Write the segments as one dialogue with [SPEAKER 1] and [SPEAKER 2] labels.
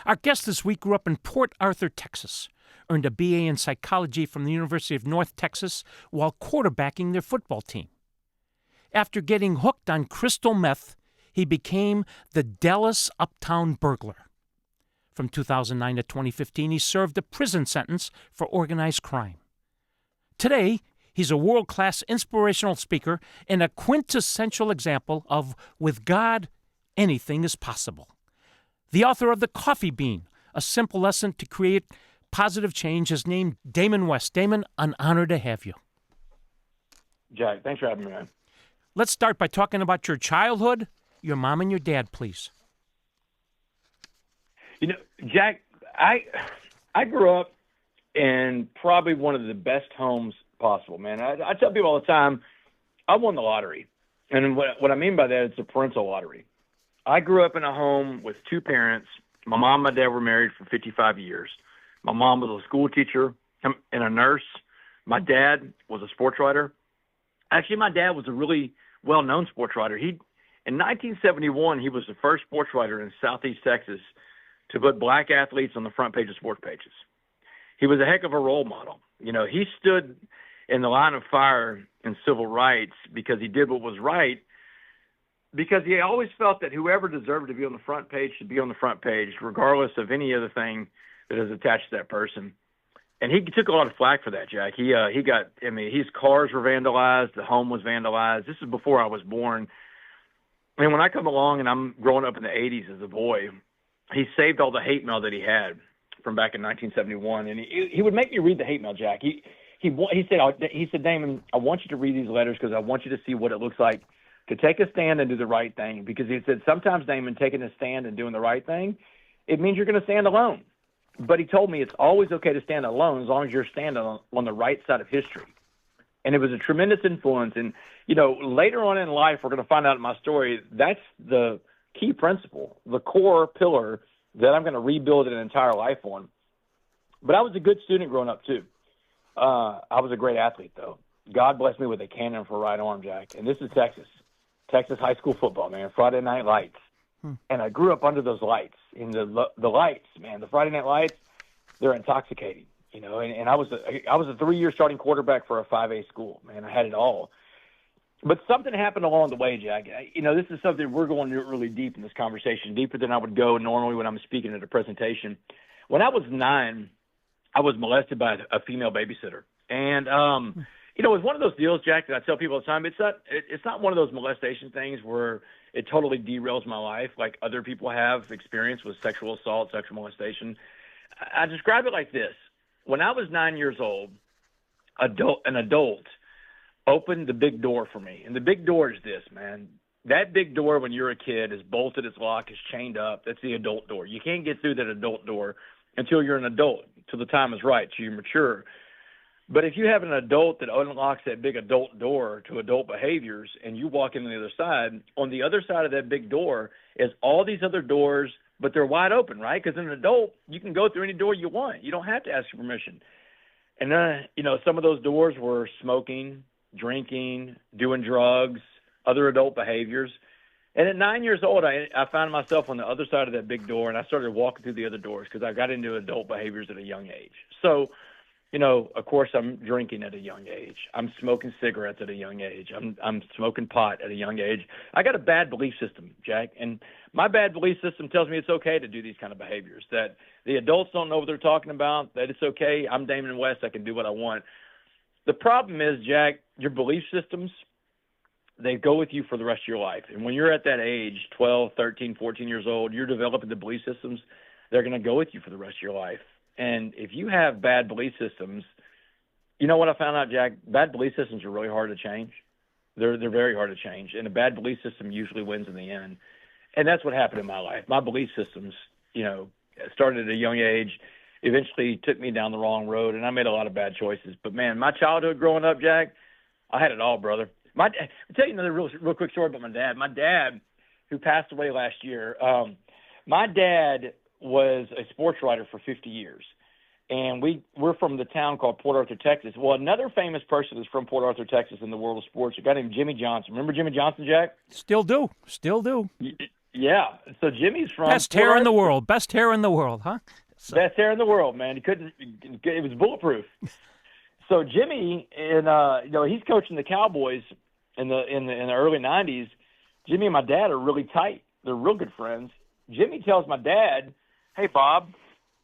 [SPEAKER 1] Our guest this week grew up in Port Arthur, Texas, earned a BA in psychology from the University of North Texas while quarterbacking their football team. After getting hooked on crystal meth, he became the Dallas Uptown Burglar. From 2009 to 2015, he served a prison sentence for organized crime. Today, he's a world-class inspirational speaker and a quintessential example of, with God, anything is possible. The author of The Coffee Bean, a simple lesson to create positive change, is named Damon West. Damon, an honor to have you.
[SPEAKER 2] Jack, thanks for having me, man.
[SPEAKER 1] Let's start by talking about your childhood, your mom and your dad, please.
[SPEAKER 2] You know, Jack, I grew up in probably one of the best homes possible, man. I tell people all the time, I won the lottery. And what I mean by that, it's a parental lottery. I grew up in a home with two parents. My mom and my dad were married for 55 years. My mom was a school teacher and a nurse. My dad was a sports writer. Actually, my dad was a really well-known sports writer. In 1971, he was the first sports writer in Southeast Texas to put black athletes on the front page of sports pages. He was a heck of a role model. You know, he stood in the line of fire in civil rights because he did what was right, because he always felt that whoever deserved to be on the front page should be on the front page, regardless of any other thing that is attached to that person. And he took a lot of flack for that, Jack. His cars were vandalized, the home was vandalized. This is before I was born. And when I come along and I'm growing up in the 80s as a boy, he saved all the hate mail that he had from back in 1971. And he would make me read the hate mail, Jack. He said, Damon, I want you to read these letters because I want you to see what it looks like to take a stand and do the right thing. Because he said, sometimes, Damon, taking a stand and doing the right thing, it means you're going to stand alone. But he told me it's always okay to stand alone as long as you're standing on the right side of history. And it was a tremendous influence. And, you know, later on in life, we're going to find out in my story, that's the key principle, the core pillar that I'm going to rebuild an entire life on. But I was a good student growing up, too. I was a great athlete, though. God blessed me with a cannon for a right arm, Jack. And this is Texas high school football, man, Friday night lights. And I grew up under those lights. And the lights, man, the Friday night lights, they're intoxicating, you know. And I was a 3-year starting quarterback for a 5A school, man. I had it all. But something happened along the way, Jack. You know, this is something we're going really deep in this conversation, deeper than I would go normally when I'm speaking at a presentation. When I was 9, I was molested by a female babysitter. And, you know, it was one of those deals, Jack, that I tell people all the time. It's not one of those molestation things where it totally derails my life like other people have experience with sexual assault, sexual molestation. I describe it like this. When I was 9 years old, an adult opened the big door for me. And the big door is this, man. That big door when you're a kid is bolted, it's locked, it's chained up. That's the adult door. You can't get through that adult door until you're an adult, till the time is right, till you mature. But if you have an adult that unlocks that big adult door to adult behaviors and you walk in on the other side of that big door is all these other doors, but they're wide open, right? Because as an adult, you can go through any door you want. You don't have to ask for permission. And then, you know, some of those doors were smoking, drinking, doing drugs, other adult behaviors. And at 9 years old, I found myself on the other side of that big door, and I started walking through the other doors because I got into adult behaviors at a young age. So, you know, of course, I'm drinking at a young age. I'm smoking cigarettes at a young age. I'm smoking pot at a young age. I got a bad belief system, Jack, and my bad belief system tells me it's okay to do these kind of behaviors, that the adults don't know what they're talking about, that it's okay. I'm Damon West. I can do what I want. The problem is, Jack, your belief systems, they go with you for the rest of your life. And when you're at that age, 12, 13, 14 years old, you're developing the belief systems. They're going to go with you for the rest of your life. And if you have bad belief systems, you know what I found out, Jack? Bad belief systems are really hard to change. They're very hard to change. And a bad belief system usually wins in the end. And that's what happened in my life. My belief systems, you know, started at a young age, eventually took me down the wrong road, and I made a lot of bad choices. But, man, my childhood growing up, Jack, I had it all, brother. I'll tell you another real quick story about my dad. My dad, who passed away last year, my dad was a sports writer for 50 years. And we're from the town called Port Arthur, Texas. Well, another famous person is from Port Arthur, Texas in the world of sports, a guy named Jimmy Johnson. Remember Jimmy Johnson, Jack?
[SPEAKER 1] Still do.
[SPEAKER 2] Yeah. So Jimmy's from
[SPEAKER 1] Best hair in the world. Best hair in the world, huh? So,
[SPEAKER 2] Best hair in the world, man. He couldn't. It was bulletproof. So Jimmy, he's coaching the Cowboys in the early '90s. Jimmy and my dad are really tight. They're real good friends. Jimmy tells my dad, "Hey, Bob,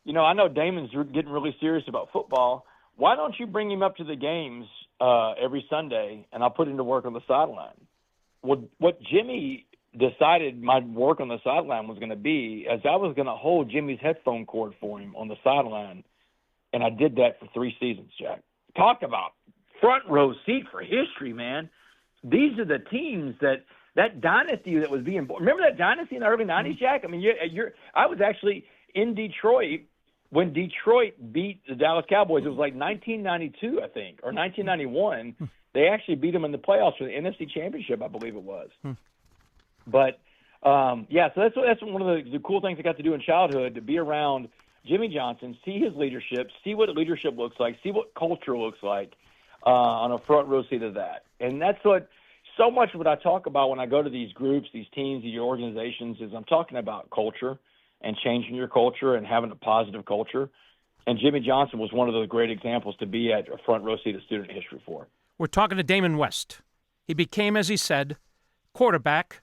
[SPEAKER 2] I know Damon's getting really serious about football. Why don't you bring him up to the games every Sunday, and I'll put him to work on the sideline?" What Jimmy decided my work on the sideline was going to be is I was going to hold Jimmy's headphone cord for him on the sideline, and I did that for 3 seasons, Jack. Talk about front row seat for history, man. These are the teams that dynasty that was being born. Remember that dynasty in the early '90s, Jack? I mean, I was actually in Detroit when Detroit beat the Dallas Cowboys. It was like 1992, I think, or 1991. They actually beat them in the playoffs for the NFC Championship, I believe it was. But, so that's one of the cool things I got to do in childhood, to be around Jimmy Johnson, see his leadership, see what leadership looks like, see what culture looks like on a front row seat of that. And that's so much what I talk about when I go to these groups, these teams, these organizations, is I'm talking about culture and changing your culture and having a positive culture. And Jimmy Johnson was one of those great examples to be at a front row seat of student history for.
[SPEAKER 1] We're talking to Damon West. He became, as he said, quarterback,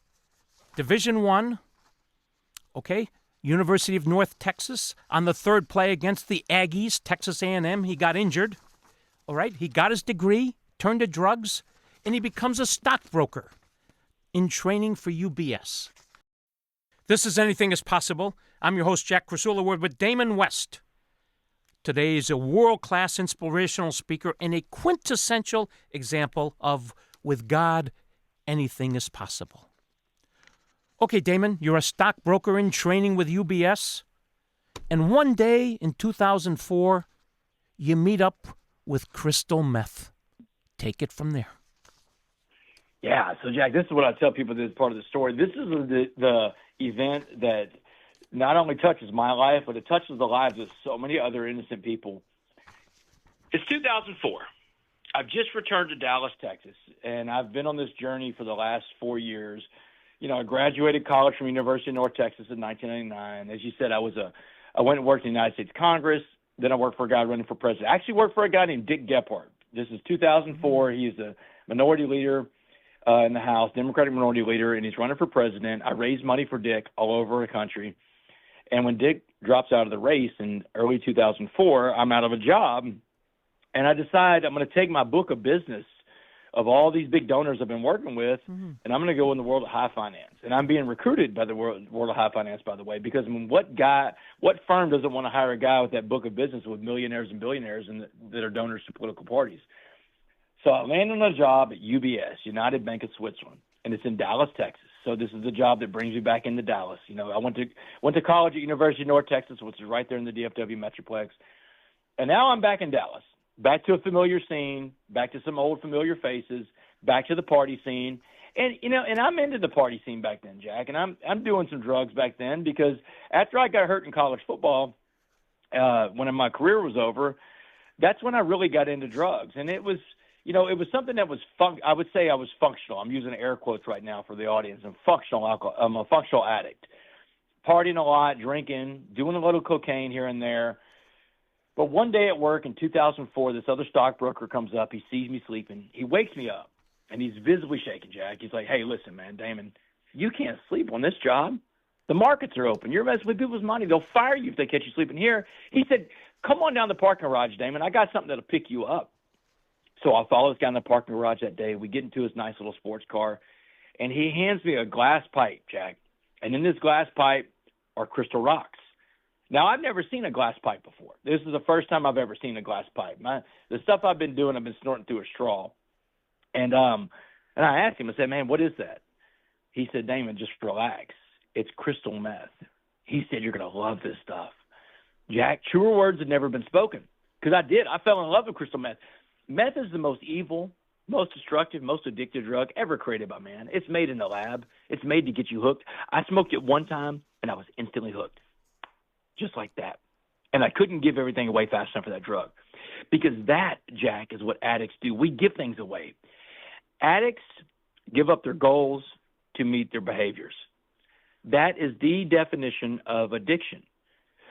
[SPEAKER 1] Division I, University of North Texas. On the third play against the Aggies, Texas A&M, he got injured. All right, he got his degree, turned to drugs, and he becomes a stockbroker in training for UBS. This is Anything is Possible. I'm your host, Jack Crisula. We're with Damon West. Today is a world-class inspirational speaker and a quintessential example of, with God, anything is possible. Okay, Damon, you're a stockbroker in training with UBS, and one day in 2004, you meet up with crystal meth. Take it from there.
[SPEAKER 2] Yeah, so Jack, this is what I tell people this is part of the story. This is the event that not only touches my life, but it touches the lives of so many other innocent people. It's 2004. I've just returned to Dallas, Texas, and I've been on this journey for the last 4 years. I graduated college from University of North Texas in 1999. As you said, I went and worked in the United States Congress. Then I worked for a guy running for president. I actually worked for a guy named Dick Gephardt. This is 2004. He's a minority leader in the House, Democratic minority leader, and he's running for president. I raised money for Dick all over the country. And when Dick drops out of the race in early 2004, I'm out of a job, and I decide I'm going to take my book of business of all these big donors I've been working with, and I'm going to go in the world of high finance. And I'm being recruited by the world of high finance, by the way, because what firm doesn't want to hire a guy with that book of business with millionaires and billionaires that are donors to political parties? So I landed on a job at UBS, United Bank of Switzerland, and it's in Dallas, Texas. So this is the job that brings me back into Dallas. I went to college at University of North Texas, which is right there in the DFW Metroplex. And now I'm back in Dallas, back to a familiar scene, back to some old familiar faces, back to the party scene. And I'm into the party scene back then, Jack. And I'm doing some drugs back then because after I got hurt in college football, when my career was over, that's when I really got into drugs. And it was something that was I would say I was functional. I'm using air quotes right now for the audience. I'm functional alcohol. I'm a functional addict. Partying a lot, drinking, doing a little cocaine here and there. But one day at work in 2004, this other stockbroker comes up. He sees me sleeping. He wakes me up, and he's visibly shaking, Jack. He's like, "Hey, listen, man, Damon, you can't sleep on this job. The markets are open. You're messing with people's money. They'll fire you if they catch you sleeping here." He said, "Come on down the parking garage, Damon. I got something that'll pick you up." So I follow this guy in the parking garage that day. We get into his nice little sports car, and he hands me a glass pipe, Jack. And in this glass pipe are crystal rocks. Now, I've never seen a glass pipe before. This is the first time I've ever seen a glass pipe. The stuff I've been doing, I've been snorting through a straw. And I asked him, I said, "Man, what is that?" He said, "Damon, just relax. It's crystal meth." He said, "You're going to love this stuff." Jack, truer words had never been spoken because I did. I fell in love with crystal meth. Meth is the most evil, most destructive, most addictive drug ever created by man. It's made in the lab. It's made to get you hooked. I smoked it one time, and I was instantly hooked. Just like that. And I couldn't give everything away fast enough for that drug. Because that, Jack, is what addicts do. We give things away. Addicts give up their goals to meet their behaviors. That is the definition of addiction.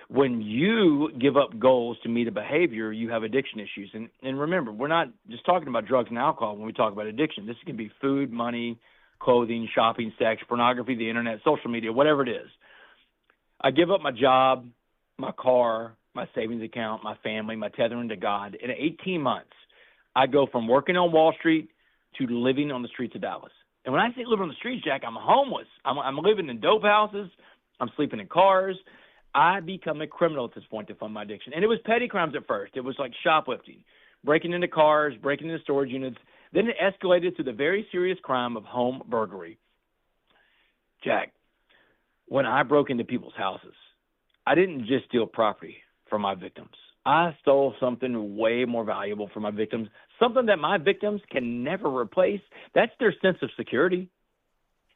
[SPEAKER 2] When you give up goals to meet a behavior, you have addiction issues. And remember, we're not just talking about drugs and alcohol when we talk about addiction. This can be food, money, clothing, shopping, sex, pornography, the internet, social media, whatever it is. I give up my job, my car, my savings account, my family, my tethering to God. In 18 months, I go from working on Wall Street to living on the streets of Dallas. And when I say living on the streets, Jack, I'm homeless. I'm living in dope houses. I'm sleeping in cars. I become a criminal at this point to fund my addiction. And it was petty crimes at first. It was like shoplifting, breaking into cars, breaking into storage units. Then it escalated to the very serious crime of home burglary. Jack, when I broke into people's houses, I didn't just steal property from my victims. I stole something way more valuable from my victims, something that my victims can never replace. That's their sense of security.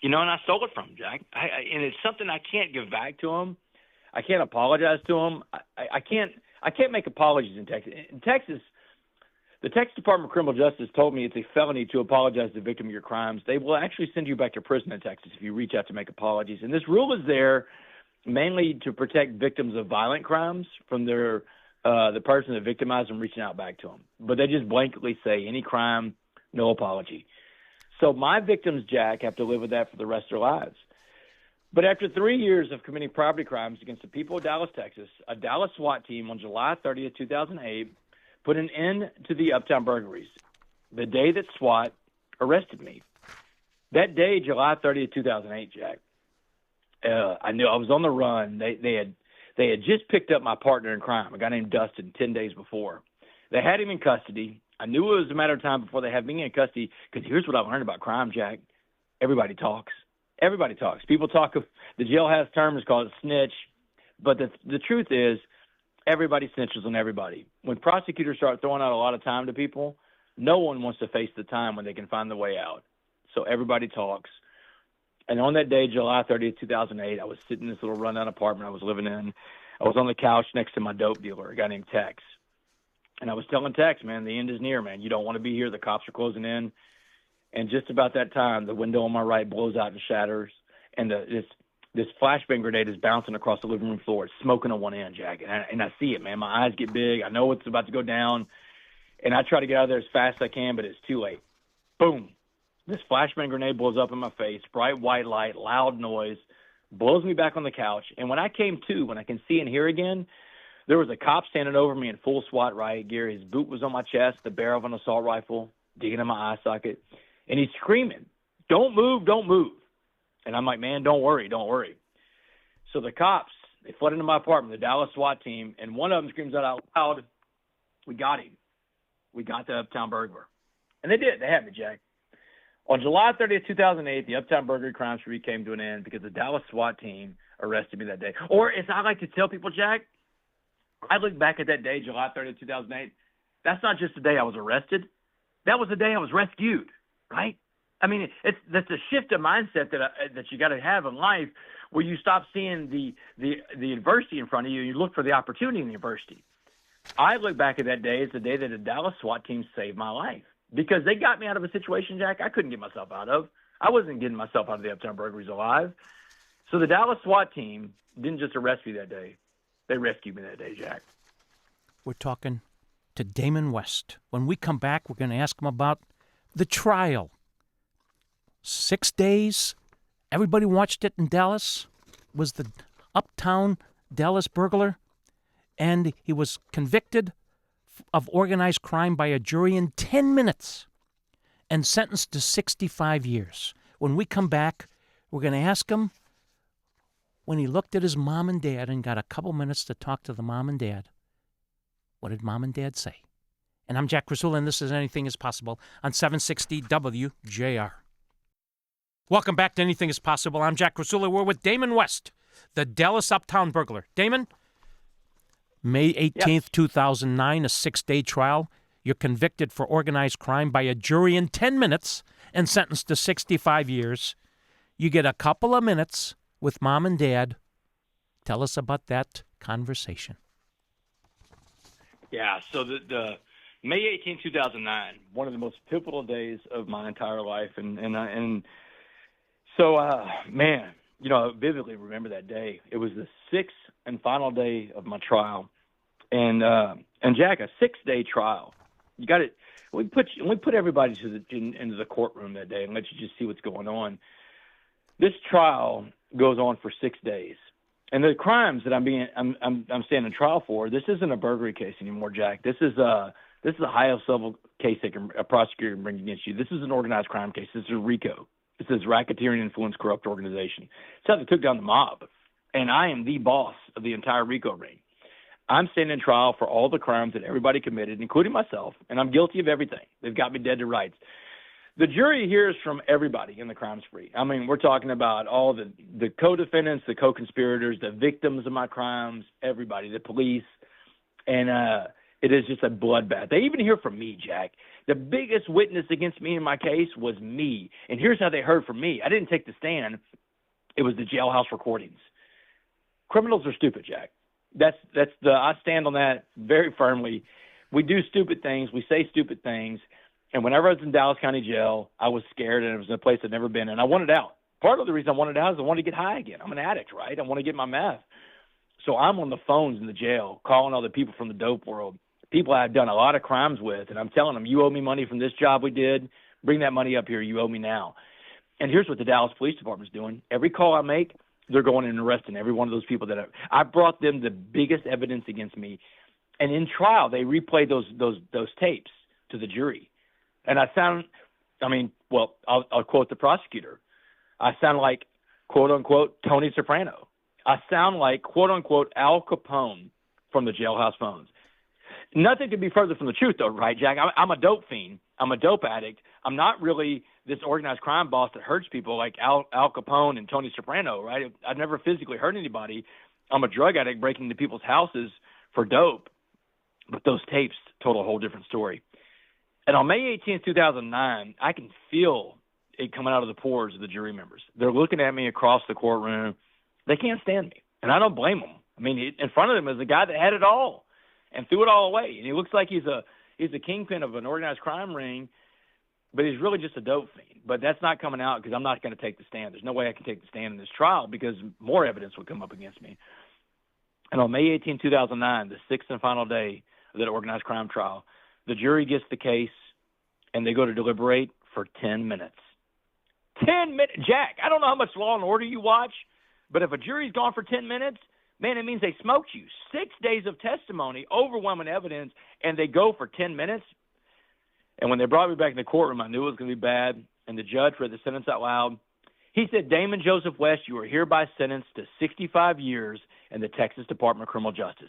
[SPEAKER 2] And I stole it from them, Jack. And it's something I can't give back to them. I can't apologize to them. I can't make apologies in Texas. In Texas, the Texas Department of Criminal Justice told me it's a felony to apologize to the victim of your crimes. They will actually send you back to prison in Texas if you reach out to make apologies. And this rule is there mainly to protect victims of violent crimes from the person that victimized them reaching out back to them. But they just blanketly say any crime, no apology. So my victims, Jack, have to live with that for the rest of their lives. But after 3 years of committing property crimes against the people of Dallas, Texas, a Dallas SWAT team on July 30th, 2008, put an end to the Uptown burglaries, the day that SWAT arrested me. That day, July 30th, 2008, Jack, I knew I was on the run. They had just picked up my partner in crime, a guy named Dustin, 10 days before. They had him in custody. I knew it was a matter of time before they had me in custody because here's what I've learned about crime, Jack. Everybody talks. Everybody talks. People talk of the jailhouse term is called a snitch, but the truth is everybody snitches on everybody. When prosecutors start throwing out a lot of time to people, no one wants to face the time when they can find the way out. So everybody talks. And on that day, July 30th, 2008, I was sitting in this little rundown apartment I was living in. I was on the couch next to my dope dealer, a guy named Tex. And I was telling Tex, man, the end is near, man. You don't want to be here. The cops are closing in. And just about that time, the window on my right blows out and shatters. And this flashbang grenade is bouncing across the living room floor. It's smoking on one end, Jack. And I see it, man. My eyes get big. I know it's about to go down. And I try to get out of there as fast as I can, but it's too late. Boom. This flashbang grenade blows up in my face, bright white light, loud noise, blows me back on the couch. And when I came to, when I can see and hear again, there was a cop standing over me in full SWAT riot gear. His boot was on my chest, the barrel of an assault rifle, digging in my eye socket. And he's screaming, "Don't move, don't move." And I'm like, man, don't worry, don't worry. So the cops, they flood into my apartment, the Dallas SWAT team, and one of them screams out loud, "We got him. We got the Uptown burglar." And they did. They had me, Jack. On July 30th, 2008, the Uptown burglary crime spree came to an end because the Dallas SWAT team arrested me that day. Or as I like to tell people, Jack, I look back at that day, July 30th, 2008, that's not just the day I was arrested. That was the day I was rescued, right? I mean, that's a shift of mindset that you got to have in life where you stop seeing the adversity in front of you and you look for the opportunity in the adversity. I look back at that day as the day that the Dallas SWAT team saved my life. Because they got me out of a situation, Jack, I couldn't get myself out of. I wasn't getting myself out of the Uptown burglaries alive. So the Dallas SWAT team didn't just arrest me that day. They rescued me that day, Jack.
[SPEAKER 1] We're talking to Damon West. When we come back, we're going to ask him about the trial. 6 days. Everybody watched it in Dallas. Was the Uptown Dallas burglar. And he was convicted of organized crime by a jury in 10 minutes and sentenced to 65 years. When we come back, we're going to ask him when he looked at his mom and dad and got a couple minutes to talk to the mom and dad, what did mom and dad say? And I'm Jack Rasula, and this is Anything is Possible on 760 WJR. Welcome back to Anything is Possible. I'm Jack Rasula. We're with Damon West, the Dallas Uptown burglar. Damon? May 18th, 2009, a 6-day trial. You're convicted for organized crime by a jury in 10 minutes and sentenced to 65 years. You get a couple of minutes with mom and dad. Tell us about that conversation.
[SPEAKER 2] Yeah, so the May 18th, 2009, one of the most pivotal days of my entire life. And so, man, I vividly remember that day. It was the sixth and final day of my trial, and Jack, a 6-day trial. You got it. We put everybody into the courtroom that day and let you just see what's going on. This trial goes on for 6 days, and the crimes that I'm standing trial for. This isn't a burglary case anymore, Jack. This is the highest level case a prosecutor can bring against you. This is an organized crime case. This is RICO. This is racketeering, influence, corrupt organization. It's how they took down the mob, and I am the boss of the entire RICO ring. I'm standing trial for all the crimes that everybody committed, including myself, and I'm guilty of everything. They've got me dead to rights. The jury hears from everybody in the crime spree. I mean, we're talking about all the co-defendants, the co-conspirators, the victims of my crimes, everybody, the police, and it is just a bloodbath. They even hear from me, Jack. The biggest witness against me in my case was me, and here's how they heard from me. I didn't take the stand. It was the jailhouse recordings. Criminals are stupid, Jack. I stand on that very firmly. We do stupid things. We say stupid things. And whenever I was in Dallas County Jail, I was scared, and it was in a place I'd never been, and I wanted out. Part of the reason I wanted out is I wanted to get high again. I'm an addict, right? I want to get my meth. So I'm on the phones in the jail calling all the people from the dope world, people I've done a lot of crimes with, and I'm telling them, you owe me money from this job we did. Bring that money up here. You owe me now. And here's what the Dallas Police Department's doing. Every call I make, they're going in and arresting every one of those people that I brought them the biggest evidence against me. And in trial, they replayed those tapes to the jury. And I'll quote the prosecutor. I sound like, quote unquote, Tony Soprano. I sound like, quote unquote, Al Capone from the jailhouse phones. Nothing could be further from the truth, though, right, Jack? I'm a dope fiend. I'm a dope addict. I'm not really this organized crime boss that hurts people like Al Capone and Tony Soprano, right? I've never physically hurt anybody. I'm a drug addict breaking into people's houses for dope. But those tapes told a whole different story. And on May 18th, 2009, I can feel it coming out of the pores of the jury members. They're looking at me across the courtroom. They can't stand me, and I don't blame them. I mean, in front of them is a guy that had it all and threw it all away. And he looks like he's a kingpin of an organized crime ring, but he's really just a dope fiend. But that's not coming out because I'm not going to take the stand. There's no way I can take the stand in this trial because more evidence would come up against me. And on May 18, 2009, the sixth and final day of that organized crime trial, the jury gets the case, and they go to deliberate for 10 minutes. 10 minutes. Jack, I don't know how much Law and Order you watch, but if a jury's gone for 10 minutes, man, it means they smoked you. 6 days of testimony, overwhelming evidence, and they go for 10 minutes. And when they brought me back in the courtroom, I knew it was going to be bad, and the judge read the sentence out loud. He said, Damon Joseph West, you are hereby sentenced to 65 years in the Texas Department of Criminal Justice.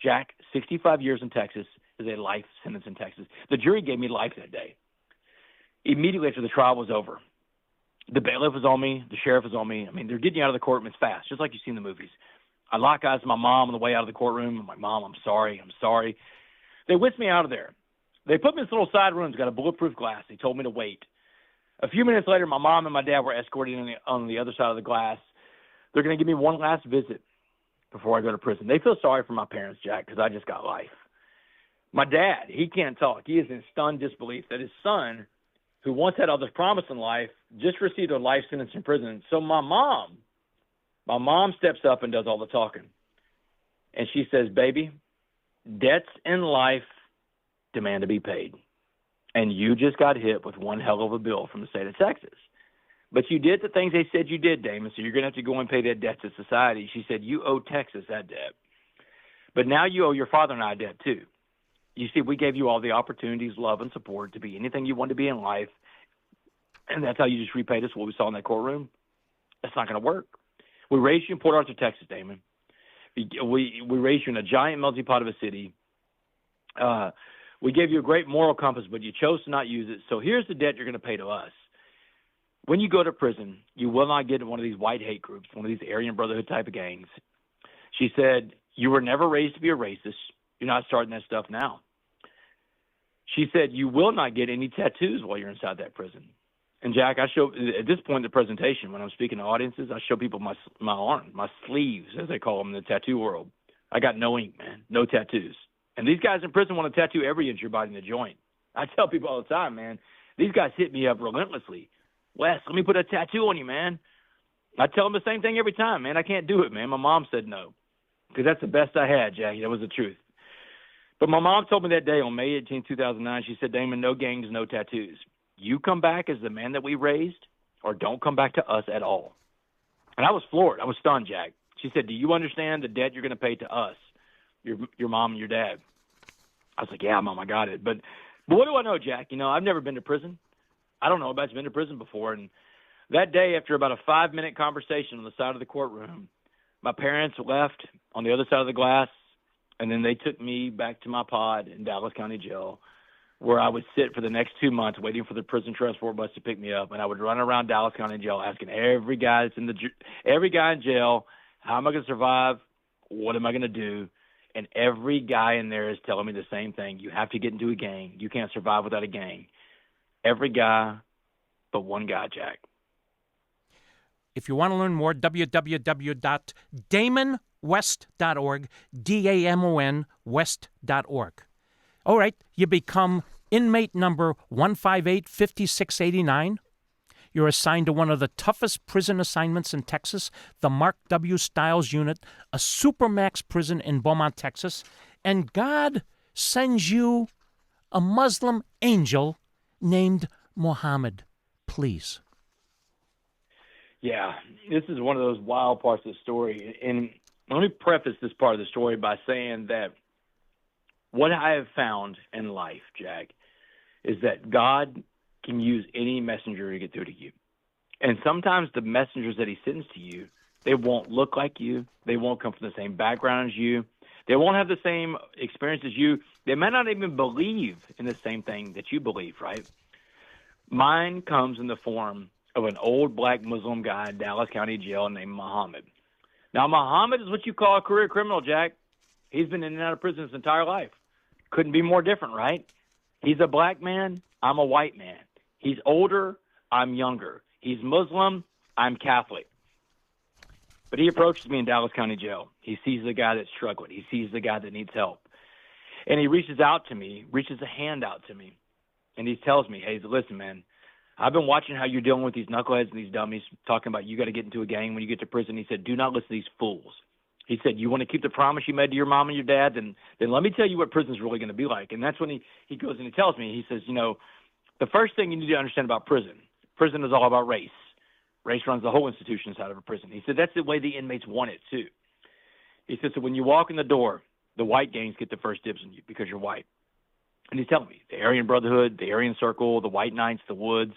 [SPEAKER 2] Jack, 65 years in Texas is a life sentence in Texas. The jury gave me life that day. Immediately after the trial was over, the bailiff was on me, the sheriff was on me. I mean, they're getting you out of the courtroom as fast, just like you see in the movies. I lock eyes with my mom on the way out of the courtroom. I'm like, Mom, I'm sorry. They whisked me out of there. They put me in this little side room. It's got a bulletproof glass. They told me to wait. A few minutes later, my mom and my dad were escorted on the other side of the glass. They're going to give me one last visit before I go to prison. They feel sorry for my parents, Jack, because I just got life. My dad, he can't talk. He is in stunned disbelief that his son, who once had all this promise in life, just received a life sentence in prison. So my mom steps up and does all the talking. And she says, baby, debts in life demand to be paid. And you just got hit with one hell of a bill from the state of Texas. But you did the things they said you did, Damon, so you're going to have to go and pay that debt to society. She said, you owe Texas that debt. But now you owe your father and I a debt too. You see, we gave you all the opportunities, love, and support to be anything you want to be in life, and that's how you just repaid us what we saw in that courtroom. That's not going to work. We raised you in Port Arthur, Texas, Damon. We raised you in a giant melting pot of a city. We gave you a great moral compass, but you chose to not use it. So here's the debt you're going to pay to us. When you go to prison, you will not get in one of these white hate groups, one of these Aryan Brotherhood type of gangs. She said, you were never raised to be a racist. You're not starting that stuff now. She said, you will not get any tattoos while you're inside that prison. And Jack, I show, at this point in the presentation, when I'm speaking to audiences, I show people my arm, my sleeves, as they call them in the tattoo world. I got no ink, man, no tattoos. And these guys in prison want to tattoo every inch of your body in the joint. I tell people all the time, man, these guys hit me up relentlessly. Wes, let me put a tattoo on you, man. I tell them the same thing every time, man. I can't do it, man. My mom said no because that's the best I had, Jackie. That was the truth. But my mom told me that day on May 18, 2009, she said, Damon, no gangs, no tattoos. You come back as the man that we raised or don't come back to us at all. And I was floored. I was stunned, Jack. She said, do you understand the debt you're going to pay to us, your mom and your dad? I was like, yeah, Mom, I got it. But what do I know, Jack? You know, I've never been to prison. I don't know about been to prison before. And that day, after about a 5-minute conversation on the side of the courtroom, my parents left on the other side of the glass, and then they took me back to my pod in Dallas County Jail, where I would sit for the next 2 months waiting for the prison transport bus to pick me up. And I would run around Dallas County Jail asking every guy in jail, how am I going to survive? What am I going to do? And every guy in there is telling me the same thing. You have to get into a gang. You can't survive without a gang. Every guy but one guy, Jack.
[SPEAKER 1] If you want to learn more, www.damonwest.org, DAMON West.org. All right, you become inmate number 1585689. You're assigned to one of the toughest prison assignments in Texas, the Mark W. Stiles Unit, a supermax prison in Beaumont, Texas. And God sends you a Muslim angel named Muhammad. Please.
[SPEAKER 2] Yeah, this is one of those wild parts of the story. And let me preface this part of the story by saying that what I have found in life, Jack, is that God can use any messenger to get through to you. And sometimes the messengers that he sends to you, they won't look like you. They won't come from the same background as you. They won't have the same experience as you. They may not even believe in the same thing that you believe, right? Mine comes in the form of an old black Muslim guy in Dallas County Jail named Muhammad. Now, Muhammad is what you call a career criminal, Jack. He's been in and out of prison his entire life. Couldn't be more different, right? He's a black man. I'm a white man. He's older. I'm younger. He's Muslim. I'm Catholic. But he approaches me in Dallas County Jail. He sees the guy that's struggling. He sees the guy that needs help. And he reaches out to me, reaches a hand out to me, and he tells me, hey, listen, man, I've been watching how you're dealing with these knuckleheads and these dummies, talking about you got to get into a gang when you get to prison. He said, do not listen to these fools. He said, you want to keep the promise you made to your mom and your dad, then let me tell you what prison's really going to be like. And that's when he goes and he tells me, he says, you know, the first thing you need to understand about prison is all about race. Race runs the whole institution inside of a prison. He said, that's the way the inmates want it, too. He said, so when you walk in the door, the white gangs get the first dibs on you because you're white. And he's telling me, the Aryan Brotherhood, the Aryan Circle, the White Knights, the Woods,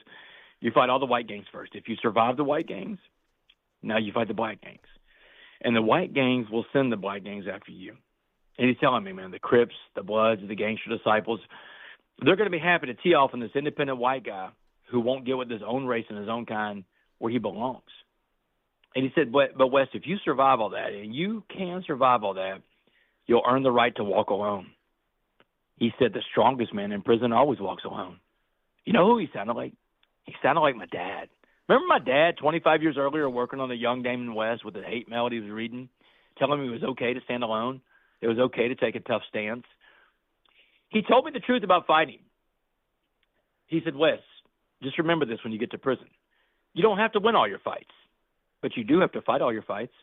[SPEAKER 2] you fight all the white gangs first. If you survive the white gangs, now you fight the black gangs. And the white gangs will send the black gangs after you. And he's telling me, man, the Crips, the Bloods, the Gangster Disciples, they're going to be happy to tee off on this independent white guy who won't get with his own race and his own kind where he belongs. And he said, but Wes, if you survive all that, and you can survive all that, you'll earn the right to walk alone. He said the strongest man in prison always walks alone. You know who he sounded like? He sounded like my dad. Remember my dad 25 years earlier working on the young Damon West with the hate mail he was reading, telling me it was okay to stand alone, it was okay to take a tough stance? He told me the truth about fighting. He said, Wes, just remember this when you get to prison. You don't have to win all your fights, but you do have to fight all your fights.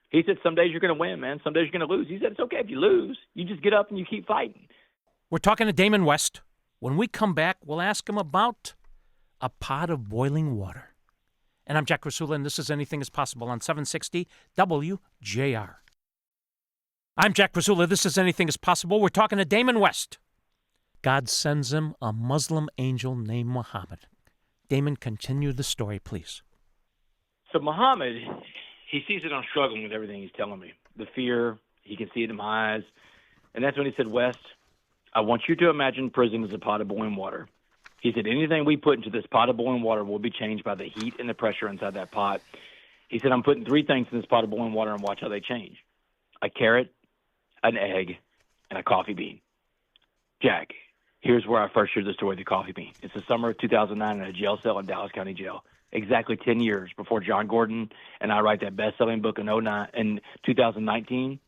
[SPEAKER 2] He said, some days you're going to win, man. Some days you're going to lose. He said, it's okay if you lose. You just get up and you keep fighting.
[SPEAKER 1] We're talking to Damon West. When we come back, we'll ask him about a pot of boiling water. And I'm Jack Rasula, and this is Anything is Possible on 760 WJR. I'm Jack Rasula. This is Anything is Possible. We're talking to Damon West. God sends him a Muslim angel named Muhammad. Damon, continue the story, please.
[SPEAKER 2] So Muhammad, he sees that I'm struggling with everything he's telling me. The fear, he can see it in my eyes. And that's when he said, West, I want you to imagine prison as a pot of boiling water. He said, anything we put into this pot of boiling water will be changed by the heat and the pressure inside that pot. He said, I'm putting 3 things in this pot of boiling water and watch how they change. A carrot, an egg, and a coffee bean. Jack, here's where I first heard the story of the coffee bean. It's the summer of 2009 in a jail cell in Dallas County Jail, exactly 10 years before John Gordon and I write that best-selling book in 2019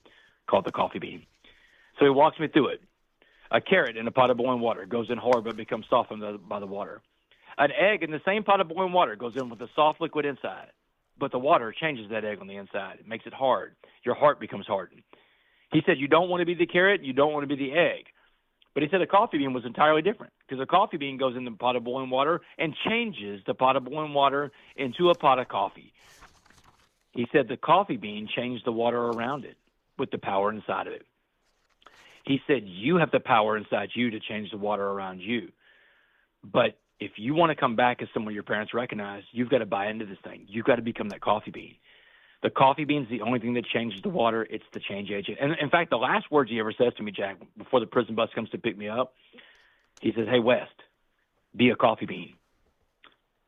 [SPEAKER 2] called The Coffee Bean. So he walks me through it. A carrot in a pot of boiling water goes in hard but becomes softened by the water. An egg in the same pot of boiling water goes in with a soft liquid inside. but the water changes that egg on the inside. It makes it hard. Your heart becomes hardened. He said, you don't want to be the carrot, you don't want to be the egg. But he said a coffee bean was entirely different because a coffee bean goes in the pot of boiling water and changes the pot of boiling water into a pot of coffee. He said the coffee bean changed the water around it with the power inside of it. He said you have the power inside you to change the water around you. But if you want to come back as someone your parents recognize, you've got to buy into this thing. You've got to become that coffee bean. The coffee bean's the only thing that changes the water. It's the change agent. And in fact, the last words he ever says to me, Jack, before the prison bus comes to pick me up, he says, hey, West, be a coffee bean.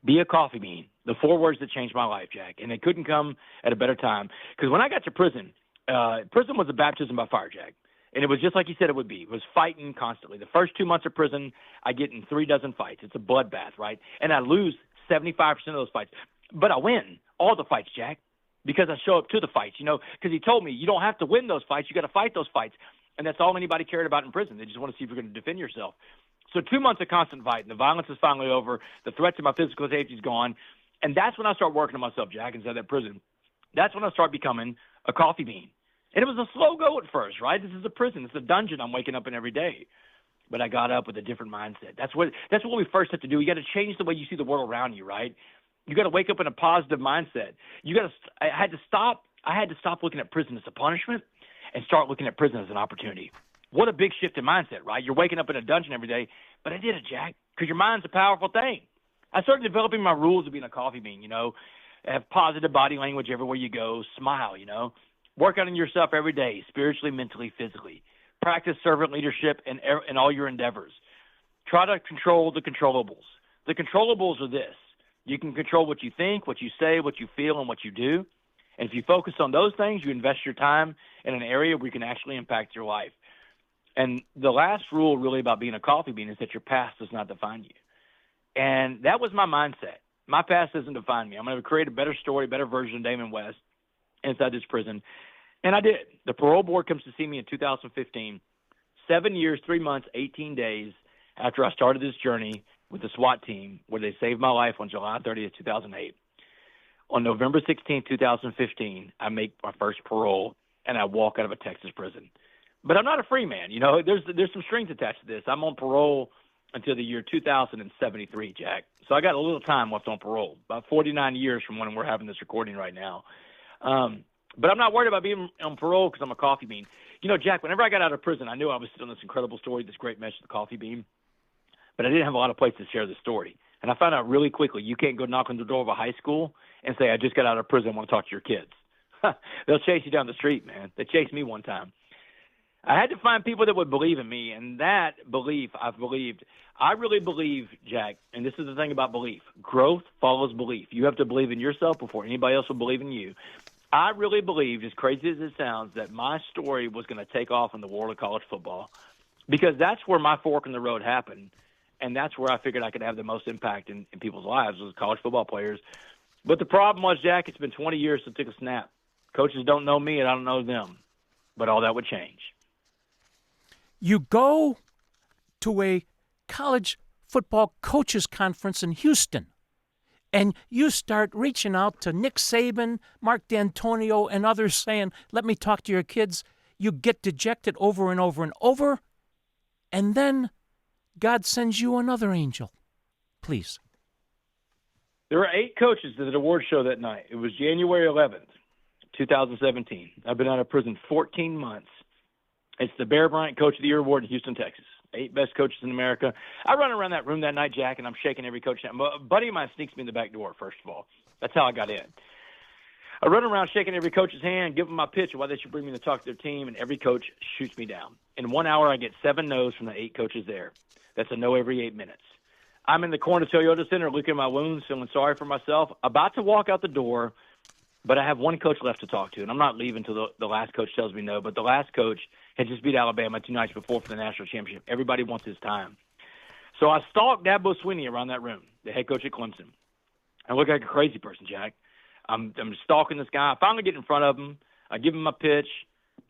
[SPEAKER 2] Be a coffee bean. The 4 words that changed my life, Jack. And they couldn't come at a better time. Because when I got to prison, prison was a baptism by fire, Jack. And it was just like he said it would be. It was fighting constantly. The first 2 months of prison, I get in 3 dozen fights. It's a bloodbath, right? And I lose 75% of those fights. But I win all the fights, Jack, because I show up to the fights, because he told me you don't have to win those fights. You got to fight those fights. And that's all anybody cared about in prison. They just want to see if you're going to defend yourself. So 2 months of constant fighting. The violence is finally over. The threat to my physical safety is gone. And that's when I start working on myself, Jack, inside that prison. That's when I start becoming a coffee bean. And it was a slow go at first, right? This is a prison. It's a dungeon I'm waking up in every day. But I got up with a different mindset. That's what we first have to do. You got to change the way you see the world around you, right? You got to wake up in a positive mindset. I had to stop looking at prison as a punishment and start looking at prison as an opportunity. What a big shift in mindset, right? You're waking up in a dungeon every day. But I did it, Jack, because your mind's a powerful thing. I started developing my rules of being a coffee bean, have positive body language everywhere you go, smile, work on yourself every day, spiritually, mentally, physically. Practice servant leadership in all your endeavors. Try to control the controllables. The controllables are this. You can control what you think, what you say, what you feel, and what you do. And if you focus on those things, you invest your time in an area where you can actually impact your life. And the last rule really about being a coffee bean is that your past does not define you. And that was my mindset. My past doesn't define me. I'm going to create a better story, better version of Damon West inside this prison. And I did. The parole board comes to see me in 2015, 7 years, 3 months, 18 days after I started this journey with the SWAT team, where they saved my life on July 30th, 2008. On November 16th, 2015, I make my first parole, and I walk out of a Texas prison. But I'm not a free man. There's some strings attached to this. I'm on parole until the year 2073, Jack. So I got a little time left on parole, about 49 years from when we're having this recording right now. But I'm not worried about being on parole because I'm a coffee bean. Jack, whenever I got out of prison, I knew I was still in this incredible story, this great message of the coffee bean. But I didn't have a lot of places to share the story. And I found out really quickly, you can't go knock on the door of a high school and say, I just got out of prison, I want to talk to your kids. They'll chase you down the street, man. They chased me one time. I had to find people that would believe in me, and that belief I've believed. I really believe, Jack, and this is the thing about belief. Growth follows belief. You have to believe in yourself before anybody else will believe in you. I really believed, as crazy as it sounds, that my story was going to take off in the world of college football because that's where my fork in the road happened, and that's where I figured I could have the most impact in people's lives was college football players. But the problem was, Jack, it's been 20 years since I took a snap. Coaches don't know me, and I don't know them. But all that would change.
[SPEAKER 1] You go to a college football coaches conference in Houston, and you start reaching out to Nick Saban, Mark D'Antonio, and others saying, let me talk to your kids. You get dejected over and over and over, and then God sends you another angel. Please.
[SPEAKER 2] There were 8 coaches at the award show that night. It was January 11th, 2017. I've been out of prison 14 months. It's the Bear Bryant Coach of the Year Award in Houston, Texas. 8 best coaches in America. I run around that room that night, Jack, and I'm shaking every coach down. A buddy of mine sneaks me in the back door, first of all. That's how I got in. I run around shaking every coach's hand, give them my pitch of why they should bring me to talk to their team, and every coach shoots me down. In 1 hour, I get 7 no's from the 8 coaches there. That's a no every 8 minutes. I'm in the corner Toyota Center looking at my wounds, feeling sorry for myself, about to walk out the door, but I have one coach left to talk to, and I'm not leaving until the last coach tells me no, but the last coach had just beat Alabama 2 nights before for the national championship. Everybody wants his time. So I stalked Dabo Swinney around that room, the head coach at Clemson. I look like a crazy person, Jack. I'm stalking this guy. I finally get in front of him. I give him my pitch,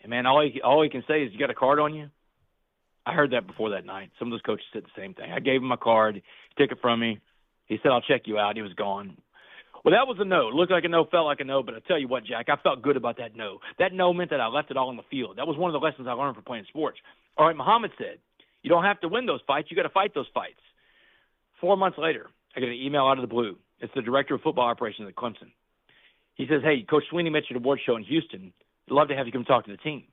[SPEAKER 2] and, man, all he can say is, you got a card on you? I heard that before that night. Some of those coaches said the same thing. I gave him my card. He took it from me. He said, I'll check you out. He was gone. Well, that was a no. Looked like a no, felt like a no, but I tell you what, Jack, I felt good about that no. That no meant that I left it all on the field. That was one of the lessons I learned from playing sports. All right, Muhammad said, you don't have to win those fights. You got to fight those fights. 4 months later, I get an email out of the blue. It's the director of football operations at Clemson. He says, hey, Coach Sweeney mentioned an award show in Houston. I'd love to have you come talk to the team.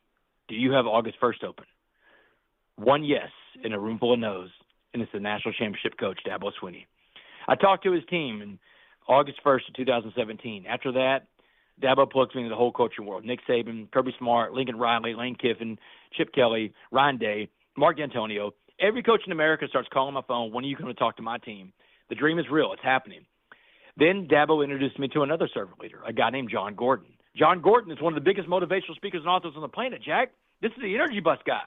[SPEAKER 2] Do you have August 1st open? One yes in a room full of no's, and it's the national championship coach, Dabo Swinney. I talked to his team in August 1st of 2017. After that, Dabo plugs me into the whole coaching world. Nick Saban, Kirby Smart, Lincoln Riley, Lane Kiffin, Chip Kelly, Ryan Day, Mark D'Antonio. Every coach in America starts calling my phone, when are you going to talk to my team? The dream is real. It's happening. Then Dabo introduced me to another servant leader, a guy named John Gordon. John Gordon is one of the biggest motivational speakers and authors on the planet, Jack. This is the Energy Bus guy.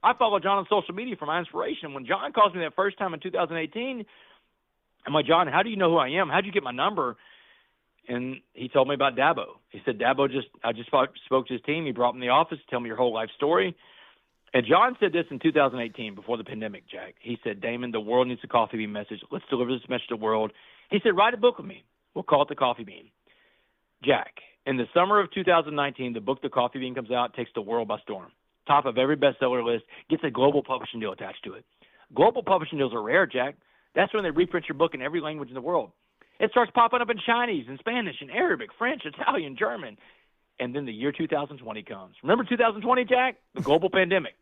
[SPEAKER 2] I follow John on social media for my inspiration. When John calls me that first time in 2018, I'm like, John, how do you know who I am? How did you get my number? And he told me about Dabo. He said, I just spoke to his team. He brought me in the office to tell me your whole life story. And John said this in 2018 before the pandemic, Jack. He said, Damon, the world needs a coffee bean message. Let's deliver this message to the world. He said, write a book with me. We'll call it The Coffee Bean. Jack, in the summer of 2019, the book The Coffee Bean comes out, takes the world by storm. Top of every bestseller list, gets a global publishing deal attached to it. Global publishing deals are rare, Jack. That's when they reprint your book in every language in the world. It starts popping up in Chinese and Spanish and Arabic, French, Italian, German. And then the year 2020 comes. Remember 2020, Jack? The global pandemic.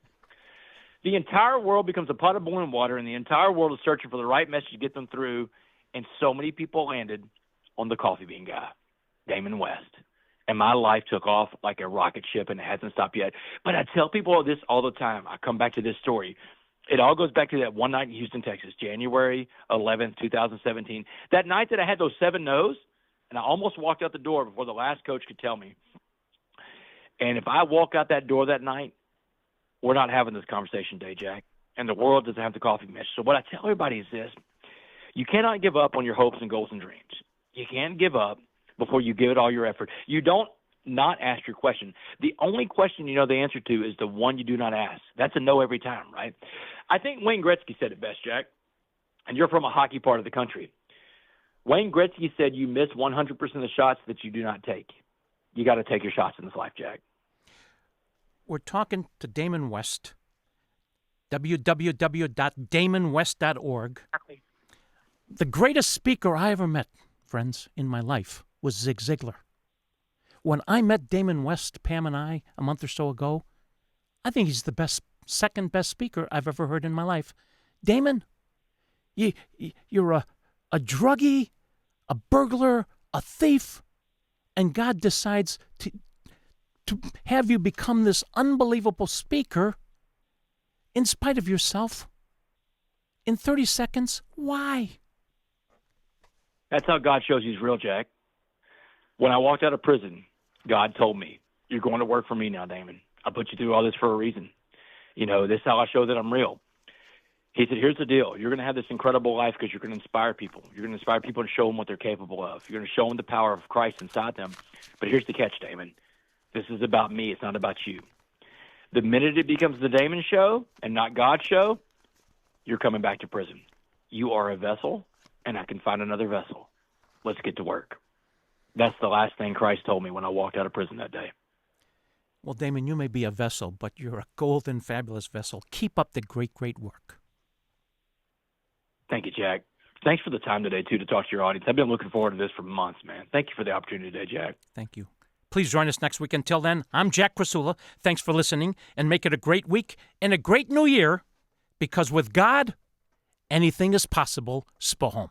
[SPEAKER 2] The entire world becomes a pot of boiling water, and the entire world is searching for the right message to get them through. And so many people landed on the coffee bean guy, Damon West. And my life took off like a rocket ship, and it hasn't stopped yet. But I tell people this all the time. I come back to this story. It all goes back to that one night in Houston, Texas, January 11th, 2017. That night that I had those 7 no's, and I almost walked out the door before the last coach could tell me. And if I walk out that door that night, we're not having this conversation today, Jack. And the world doesn't have the coffee message. So what I tell everybody is this. You cannot give up on your hopes and goals and dreams. You can't give up before you give it all your effort. You don't not ask your question. The only question you know the answer to is the one you do not ask. That's a no every time, right? I think Wayne Gretzky said it best, Jack, and you're from a hockey part of the country. Wayne Gretzky said you miss 100% of the shots that you do not take. You got to take your shots in this life, Jack.
[SPEAKER 1] We're talking to Damon West, www.damonwest.org. The greatest speaker I ever met, friends, in my life was Zig Ziglar. When I met Damon West, Pam and I, a month or so ago, I think he's the second best speaker I've ever heard in my life. Damon, you're a druggie, a burglar, a thief, and God decides to have you become this unbelievable speaker in spite of yourself in 30 seconds. Why?
[SPEAKER 2] That's how God shows he's real, Jack. When I walked out of prison, God told me, you're going to work for me now, Damon. I put you through all this for a reason. You know, this is how I show that I'm real. He said, here's the deal. You're going to have this incredible life because you're going to inspire people. You're going to inspire people and show them what they're capable of. You're going to show them the power of Christ inside them. But here's the catch, Damon. This is about me. It's not about you. The minute it becomes the Damon show and not God's show, you're coming back to prison. You are a vessel, and I can find another vessel. Let's get to work. That's the last thing Christ told me when I walked out of prison that day.
[SPEAKER 1] Well, Damon, you may be a vessel, but you're a golden, fabulous vessel. Keep up the great, great work.
[SPEAKER 2] Thank you, Jack. Thanks for the time today, too, to talk to your audience. I've been looking forward to this for months, man. Thank you for the opportunity today, Jack.
[SPEAKER 1] Thank you. Please join us next week. Until then, I'm Jack Krasula. Thanks for listening, and make it a great week and a great new year, because with God, anything is possible. Spohom.